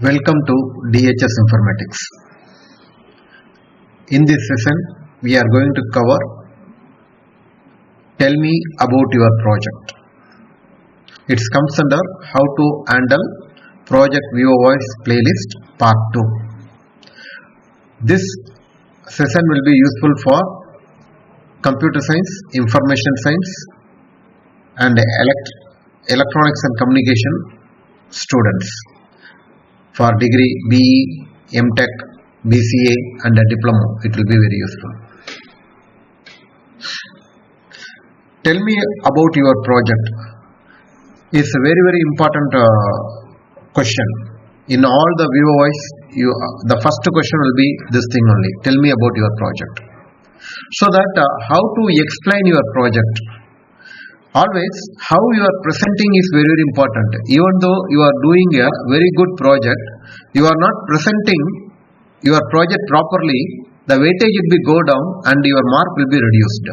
Welcome to DHS Informatics. In this session, we are going to cover Tell me about your project. It comes under How to handle Project VivoVoice playlist part 2. This session will be useful for computer science, information science and electronics and communication students. For degree BE, MTech, BCA and a diploma, it will be very useful. Tell me about your project. It's a very important question. In all the VivoVoice, the first question will be this thing only. Tell me about your project. So that how to explain your project. Always how you are presenting is very important. Even though you are doing a very good project, you are not presenting your project properly, the weightage will be go down and your mark will be reduced.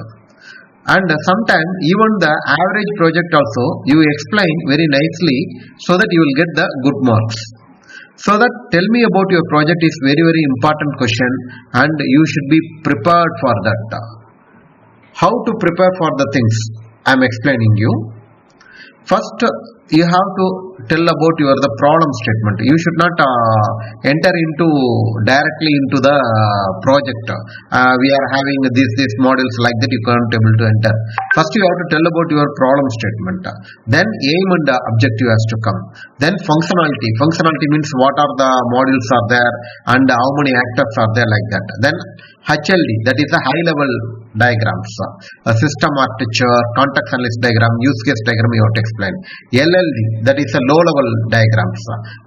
And sometimes even the average project also you explain very nicely so that you will get the good marks. So that tell me about your project is very important question and you should be prepared for that. How to prepare for the things I am explaining you. First, you have to tell about the problem statement. You should not enter directly into the project. We are having these modules like that. You can't able to enter. First, you have to tell about your problem statement. Then aim and objective has to come. Then functionality. Functionality means what are the modules are there and how many actors are there like that. Then HLD, that is a high level diagrams, a system architecture, context analysis diagram, use case diagram you have to explain. LLD, that is a low level diagrams,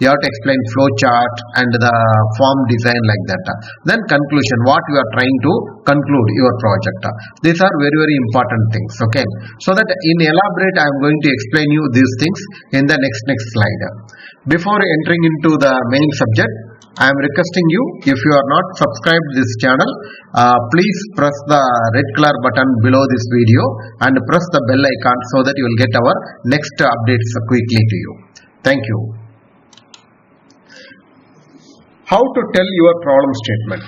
you have to explain flow chart and the form design like that. Then conclusion, what you are trying to conclude your project. These are very important things. Okay, so that in elaborate I am going to explain you these things in the next slide. Before entering into the main subject, I am requesting you, if you are not subscribed this channel, please press the red color button below this video and press the bell icon so that you will get our next updates quickly to you. Thank you. How to tell your problem statement.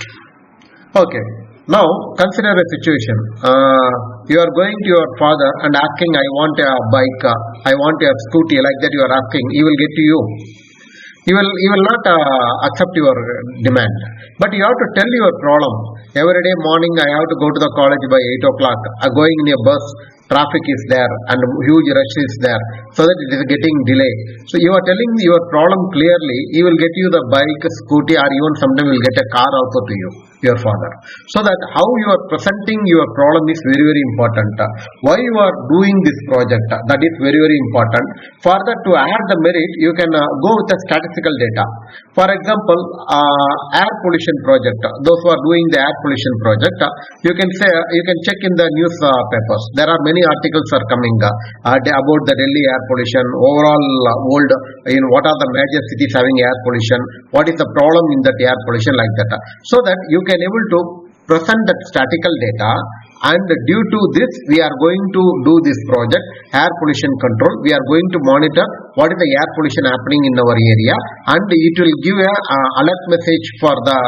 Okay, now consider a situation. You are going to your father and asking, I want a bike, I want a scooty, like that you are asking, he will get to you. He will not accept your demand. But you have to tell your problem. Every day morning I have to go to the college by 8 o'clock. Going in a bus, traffic is there and huge rush is there. So that it is getting delay. So you are telling your problem clearly. He will get you the bike, scooty or even sometime will get a car also to you, your father. So that how you are presenting your problem is very important. Why you are doing this project, that is very important. Further, to add the merit, you can go with the statistical data. For example, air pollution project. Those who are doing the air pollution project, you can check in the newspapers. There are many articles are coming about the Delhi air pollution, overall world, what are the major cities having air pollution, what is the problem in that air pollution, like that. So that you can able to present that statistical data, and due to this we are going to do this project air pollution control. We are going to monitor what is the air pollution happening in our area, and it will give a alert message for the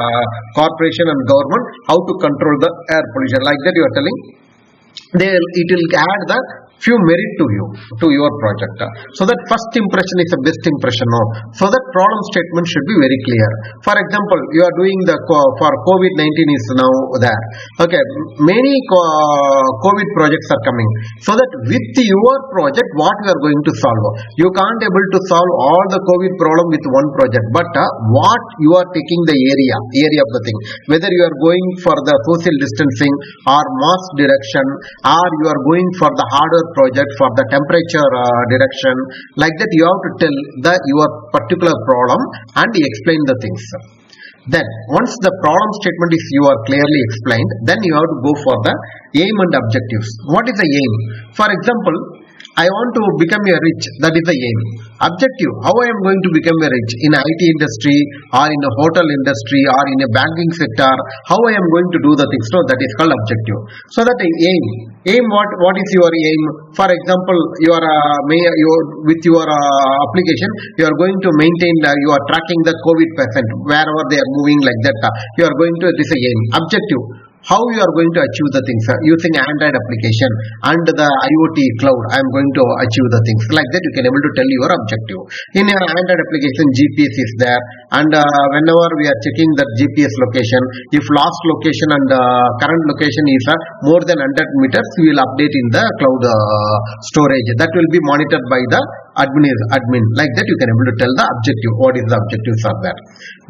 corporation and government how to control the air pollution, like that you are telling. It will add the few merit to you, to your project. So that first impression is the best impression now. So that problem statement should be very clear. For example, you are doing the for COVID-19 is now there. Okay, many COVID projects are coming. So that with your project, what you are going to solve? You can't able to solve all the COVID problem with one project. But what you are taking the area of the thing, whether you are going for the social distancing or mass direction, or you are going for the harder project for the temperature direction, like that you have to tell your particular problem and explain the things. Then once the problem statement is you are clearly explained, then you have to go for the aim and objectives. What is the aim? For example, I want to become a rich. That is the aim. Objective. How I am going to become a rich in IT industry or in a hotel industry or in a banking sector. How I am going to do the things. No, that is called objective. So that aim. Aim. What is your aim? For example, with your application, you are going to maintain. You are tracking the COVID patient wherever they are moving like that. You are going to. This is a aim. Objective. How you are going to achieve the things using Android application and the IoT cloud. I am going to achieve the things like that. You can able to tell your objective. In your Android application, GPS is there, and whenever we are checking that GPS location, if last location and current location is more than 100 meters, we will update in the cloud storage. That will be monitored by the admin. Like that, you can able to tell the objective. What is the objectives are there?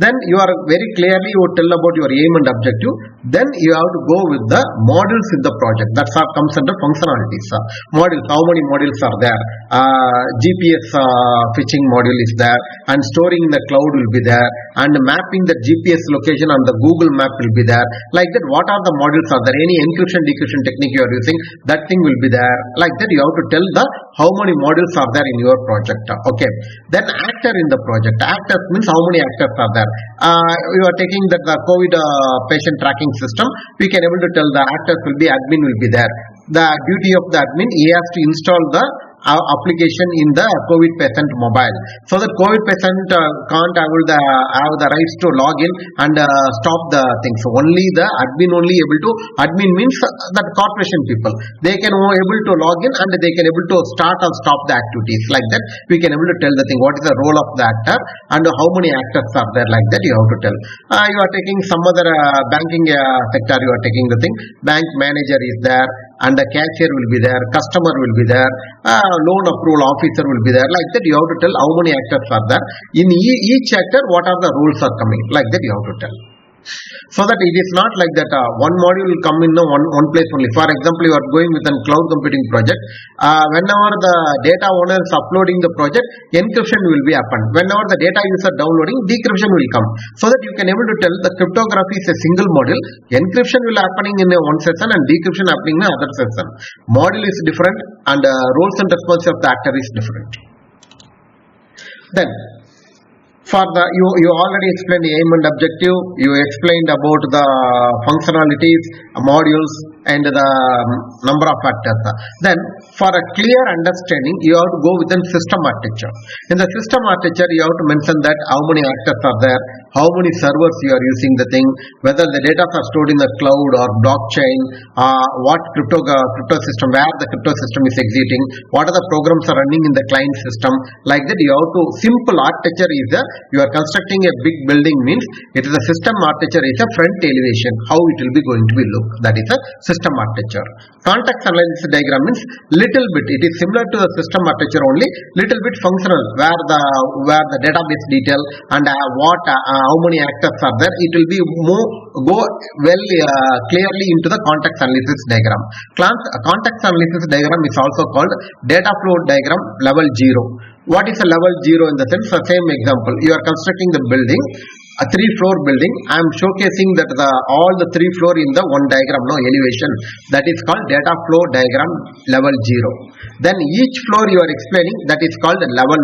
Then you are very clearly you tell about your aim and objective. Then you have to go with the modules in the project. That comes under functionalities. Modules. How many modules are there? GPS fetching module is there, and storing in the cloud will be there, and mapping the GPS location on the Google Map will be there. Like that, what are the modules are there? Any encryption decryption technique you are using, that thing will be there. Like that, you have to tell the how many modules are there in your project. Okay. Then actor in the project. Actors means how many actors are there. You are taking that the COVID patient tracking system. We can able to tell the actors will be admin will be there. The duty of the admin, he has to install the application in the COVID patient mobile. So the COVID patient can't have the rights to log in and stop the things. So only the admin admin means that corporation people. They can able to log in and they can able to start or stop the activities. Like that, we can able to tell the thing. What is the role of the actor and how many actors are there? Like that, you have to tell. You are taking some other banking sector. You are taking the thing. Bank manager is there, and the cashier will be there. Customer will be there. Loan approval officer will be there. Like that, you have to tell how many actors are there. In each actor, what are the rules are coming. Like that, you have to tell. So that it is not like that one module will come in one place only. For example, you are going with a cloud computing project. Whenever the data owner is uploading the project, encryption will be happen. Whenever the data user downloading, decryption will come. So that you can able to tell the cryptography is a single module. Encryption will happening in one session and decryption happening in another session. Module is different and roles and responsibility of the actor is different. Then for the you already explained the aim and objective. You explained about the functionalities, modules, and the number of factors. Then for a clear understanding, you have to go with a system architecture. In the system architecture, you have to mention that how many actors are there, how many servers you are using the thing, whether the data are stored in the cloud or blockchain, what crypto system, where the crypto system is executing, what are the programs are running in the client system. Like that, you have to simple architecture is you are constructing a big building means it is a system architecture is a front elevation, how it will be going to be look. That is a system architecture. Context analysis diagram means little bit. It is similar to the system architecture only, little bit functional, where the database detail and how many actors are there. It will be clearly into the context analysis diagram. Context analysis diagram is also called data flow diagram level 0. What is a level 0 in the sense? The same example. You are constructing the building, a 3-floor building. I am showcasing that all the 3 floor in the one diagram, elevation. That is called data flow diagram level 0. Then each floor you are explaining, that is called level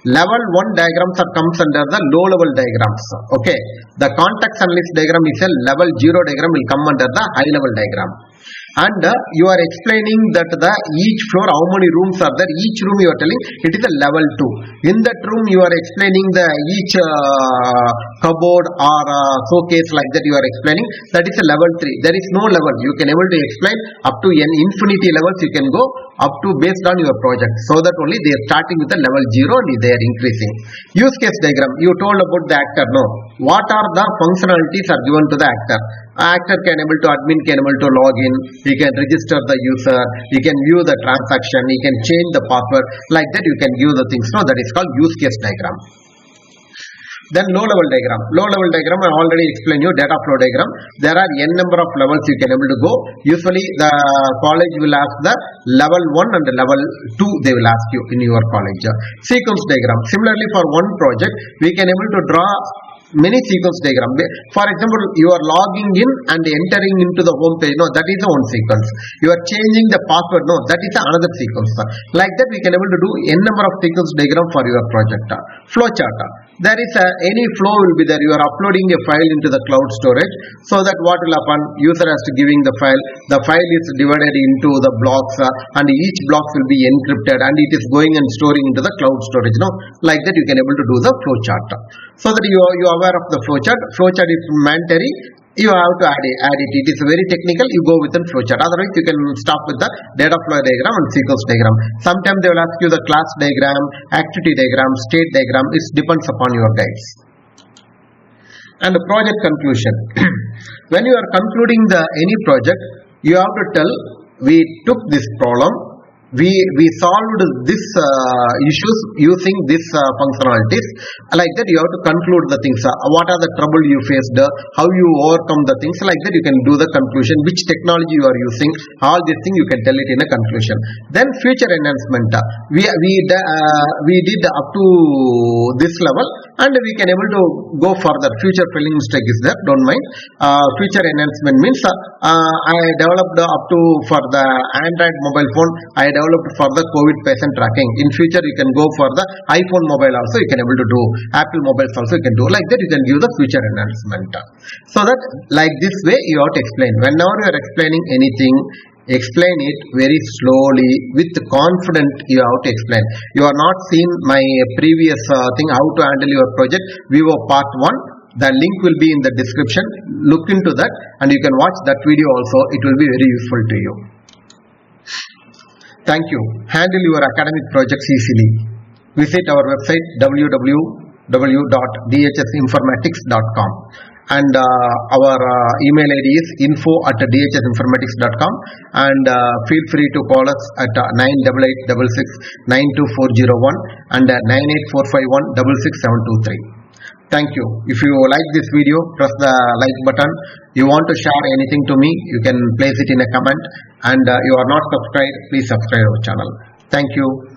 1. Level 1 diagrams comes under the low level diagrams. Okay. The context analysis diagram is a level 0 diagram will come under the high level diagram. And you are explaining that each floor how many rooms are there. Each room you are telling it is a level 2. In that room you are explaining the each cupboard or showcase, like that you are explaining, that is a level 3. There is no level. You can able to explain up to infinity levels. You can go up to based on your project. So that only they are starting with the level 0 and they are increasing. Use case diagram. You told about the actor. No. What are the functionalities are given to the actor? Actor can able to admin can able to log in. He can register the user. He can view the transaction. He can change the password. Like that you can give the things. No, that is called use case diagram. Then low level diagram. Low level diagram I already explained you, data flow diagram. There are n number of levels you can able to go. Usually the college will ask the level 1 and level 2 they will ask you in your college. Sequence diagram. Similarly for one project we can able to draw many sequence diagram. For example, you are logging in and entering into the home page. No, that is the one sequence. You are changing the password. No, that is another sequence. Like that, we can able to do n number of sequence diagram for your project. Flowchart. There is any flow will be there. You are uploading a file into the cloud storage, so that what will happen? User has to giving the file. The file is divided into the blocks, and each block will be encrypted, and it is going and storing into the cloud storage. No, like that you can able to do the flowchart. So that you are aware of the flowchart. Flowchart is mandatory. You have to add it. It is very technical. You go with the flowchart. Otherwise, you can start with the data flow diagram and sequence diagram. Sometimes they will ask you the class diagram, activity diagram, state diagram. It depends upon your guides. And the project conclusion. When you are concluding any project, you have to tell, we took this problem, we solved this issues using this functionalities. Like that, you have to conclude the things. What are the trouble you faced? How you overcome the things? Like that, you can do the conclusion. Which technology you are using? All these things you can tell it in a conclusion. Then future enhancement. We did up to this level, and we can able to go further. Future spelling mistake is there. Don't mind. Future enhancement means I developed up to for the Android mobile phone. I developed for the COVID patient tracking. In future, you can go for the iPhone mobile also. You can able to do Apple mobiles also. You can do like that. You can give the future enhancement. So that like this way you have to explain. Whenever you are explaining anything, explain it very slowly with confidence. You have to explain. You are not seen my previous thing how to handle your project Vivo part 1. The link will be in the description. Look into that and you can watch that video also. It will be very useful to you. Thank you. Handle your academic projects easily. Visit our website www.dhsinformatics.com, and our email ID is info@dhsinformatics.com, and feel free to call us at 9886692401 and 98451 66723. Thank you. If you like this video, press the like button. You want to share anything to me, you can place it in a comment. And you are not subscribed, please subscribe our channel. Thank you.